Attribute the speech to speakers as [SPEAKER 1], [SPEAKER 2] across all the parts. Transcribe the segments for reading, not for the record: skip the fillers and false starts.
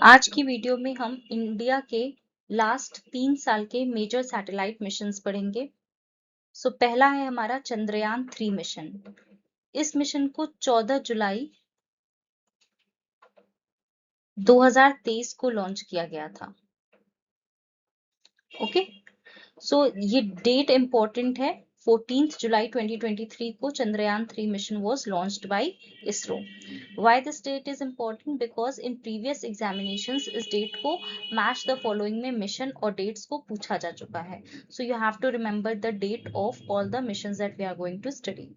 [SPEAKER 1] आज की वीडियो में हम इंडिया के लास्ट 3 साल के मेजर सैटेलाइट मिशंस पढ़ेंगे। पहला है हमारा चंद्रयान-3 मिशन। इस मिशन को 14 जुलाई 2023 को लॉन्च किया गया था। ओके, ये डेट इंपॉर्टेंट है। 14th जुलाई 2023 को Chandrayaan-3 mission was launched by ISRO. Why this date is important? Because in previous examinations इस date को match the following में mission और dates को पूछा जा चुका है. So you have to remember the date of all the missions that we are going to study.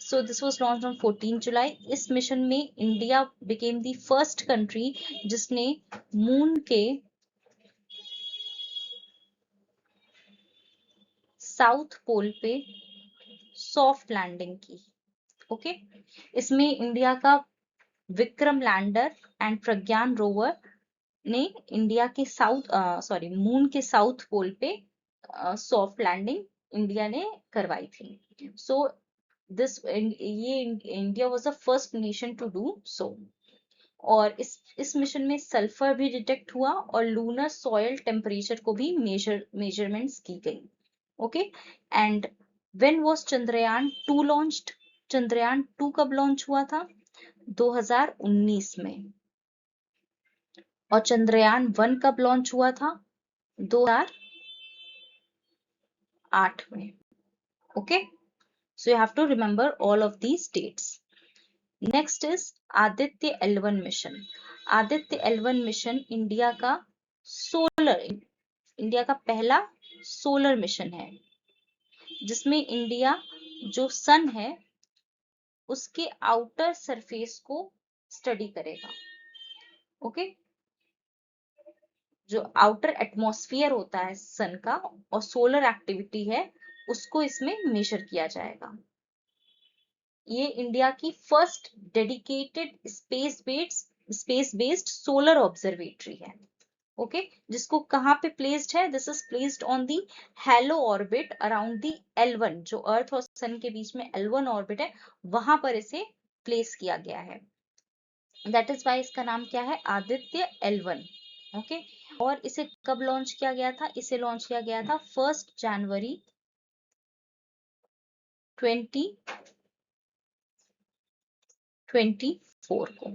[SPEAKER 1] So this was launched on 14 July. इस mission में India became the first country जिसने moon के south pole पे soft landing की। Okay, इसमें India का Vikram lander and Pragyan rover ने India के मून के साउथ पोल पे सॉफ्ट लैंडिंग इंडिया ने करवाई थी। So India was the first nation to do so. और इस मिशन में सल्फर भी डिटेक्ट हुआ और लूनर सॉयल टेम्परेचर को भी मेजरमेंट्स की गई। Okay, and when was Chandrayaan 2 launched? Chandrayaan 2 कब लॉन्च हुआ था? 2019 में। और चंद्रयान 1 कब लॉन्च हुआ था? 2008 में। Okay, so you have to remember all of these dates. Next is Aditya L1 mission. Aditya L1 mission India का पहला सोलर मिशन है, जिसमें इंडिया जो सन है उसके आउटर सरफेस को स्टडी करेगा। ओके, जो आउटर एटमॉस्फेयर होता है सन का और सोलर एक्टिविटी है उसको इसमें मेजर किया जाएगा। ये इंडिया की first dedicated space based solar observatory है। ओके, जिसको कहाँ पे प्लेस्ड है? This is placed on the hello orbit around the L1, जो अर्थ और सन के बीच में L1 ऑर्बिट है, वहां पर इसे प्लेस किया गया है। दैट इज वाई इसका नाम क्या है? आदित्य L1। ओके, और इसे कब लॉन्च किया गया था? इसे लॉन्च किया गया था 1 जनवरी 2024 को।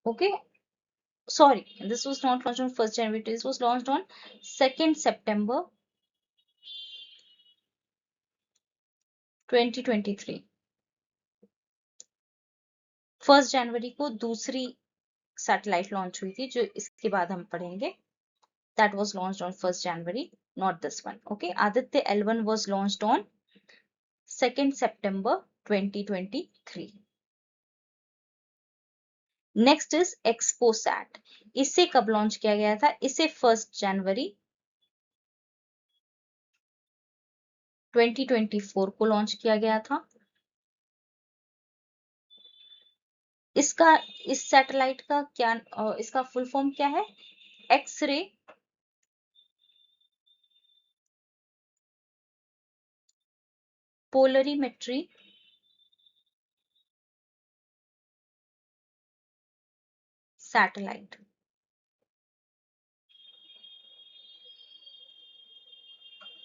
[SPEAKER 1] Okay, sorry, this was not launched on 1st January, this was launched on 2nd September 2023। 1st जनवरी को दूसरी सैटेलाइट लॉन्च हुई थी, जो इसके बाद हम पढ़ेंगे। That was launched on 1st January, not this one. Okay, Aditya L1 was launched on 2nd September 2023. Next is XPoSat. इसे कब लॉन्च किया गया था? इसे 1st जनवरी 2024 को लॉन्च किया गया था। इस सैटेलाइट का क्या इसका फुल फॉर्म क्या है? X ray polarimetry satellite.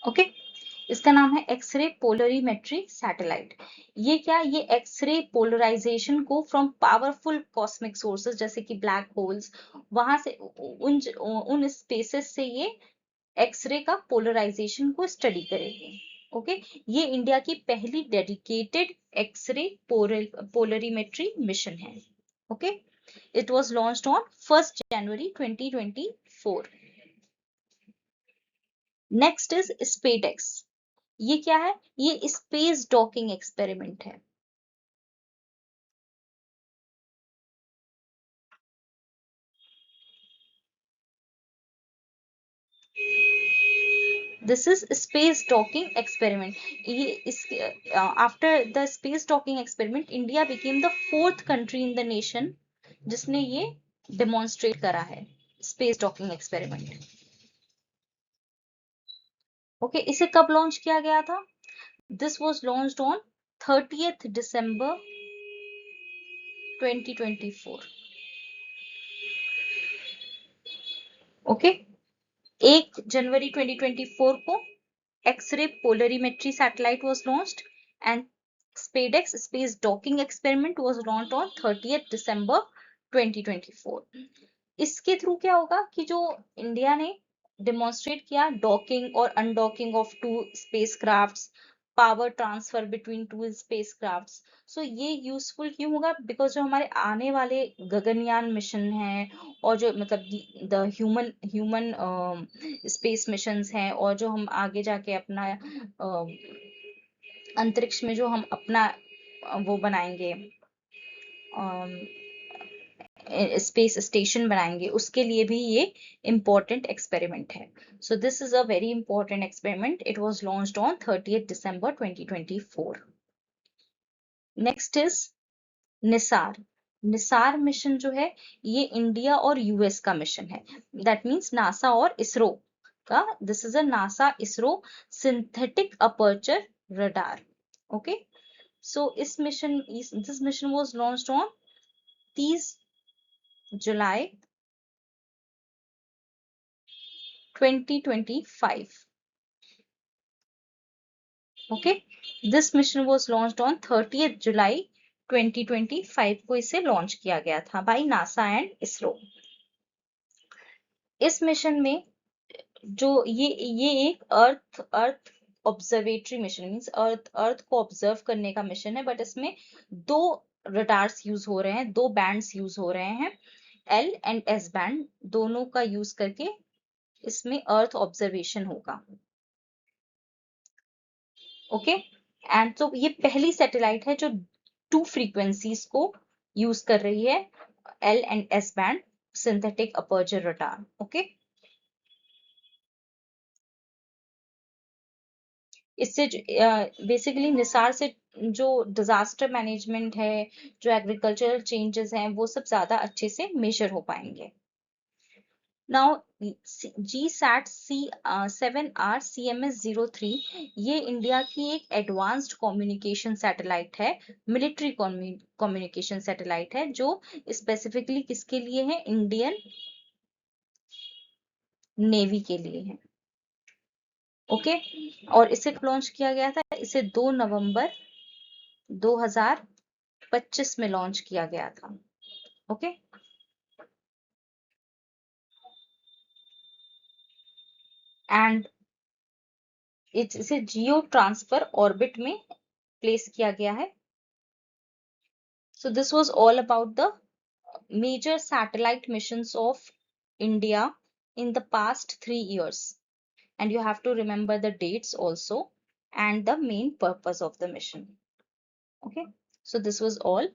[SPEAKER 1] ओके, इसका नाम है एक्सरे पोलरीमेट्री सैटेलाइट। ये क्या? ये एक्सरे पोलराइजेशन को फ्रॉम पावरफुल कॉस्मिक सोर्सेस जैसे कि ब्लैक होल्स, वहां से उन स्पेसेस से ये एक्सरे का पोलराइजेशन को स्टडी करेगी। ओके, ये इंडिया की पहली डेडिकेटेड एक्सरे पोलरीमेट्री मिशन है। Okay, it was launched on 1st January 2024। Next is SpaDeX. ये क्या है? ये स्पेस डॉकिंग एक्सपेरिमेंट है। This is space docking experiment. After the space docking experiment, India became the 4th country in the nation जिसने ये demonstrate करा है space docking experiment. Okay, इसे कब लॉन्च किया गया था? This was launched on 30th December 2024. Okay. 1 जनवरी 2024 को x ray polarimetry satellite was launched and SpaceX space docking experiment was launched on 30 December 2024। इसके थ्रू क्या होगा कि जो इंडिया ने डेमोन्स्ट्रेट किया डॉकिंग और undocking of two spacecrafts, power transfer between two spacecrafts. So ये यूजफुल क्यों होगा? बिकॉज जो हमारे आने वाले गगनयान मिशन हैं और जो मतलब the human human space missions हैं और जो हम आगे जाके अपना अंतरिक्ष में जो हम अपना वो बनाएंगे स्पेस स्टेशन बनाएंगे, उसके लिए भी ये इम्पोर्टेंट एक्सपेरिमेंट है। So this is a very important experiment. It was launched on 30 December 2024। Next is Nisar. Nisar mission जो है ये इंडिया और यूएस का मिशन है। दैट मीन्स नासा और इसरो का। This is a NASA ISRO synthetic aperture radar. Okay. So this mission was launched on 30 July 2025. Okay, this mission was launched on 30th July 2025 को इसे लॉन्च किया गया था बाय नासा एंड इसरो। इस mission में जो ये एक अर्थ ऑब्जर्वेटरी मिशन मींस अर्थ को ऑब्जर्व करने का मिशन है, बट इसमें दो रडार्स यूज हो रहे हैं, दो बैंड्स यूज हो रहे हैं, L एंड S बैंड, दोनों का यूज करके इसमें अर्थ ऑब्जर्वेशन होगा। ओके। एंड तो ये पहली सैटेलाइट है जो 2 फ्रीक्वेंसीज को यूज कर रही है, L and S band synthetic aperture radar. Okay. इससे बेसिकली निसार से जो डिजास्टर मैनेजमेंट है, जो एग्रीकल्चरल चेंजेस हैं, वो सब ज्यादा अच्छे से मेजर हो पाएंगे। नाउ GSAT C7R CMS-03 ये इंडिया की एक एडवांस्ड कम्युनिकेशन सैटेलाइट है, मिलिट्री कम्युनिकेशन सैटेलाइट है, जो स्पेसिफिकली किसके लिए है? इंडियन नेवी के लिए है। ओके। और इसे लॉन्च किया गया था, इसे 2 नवंबर 2025 में लॉन्च किया गया था। ओके। एंड इसे जियो ट्रांसफर ऑर्बिट में प्लेस किया गया है। So this was all about the major satellite missions of India in the past 3 years, and you have to remember the dates also and the main purpose of the mission. Okay, so this was all.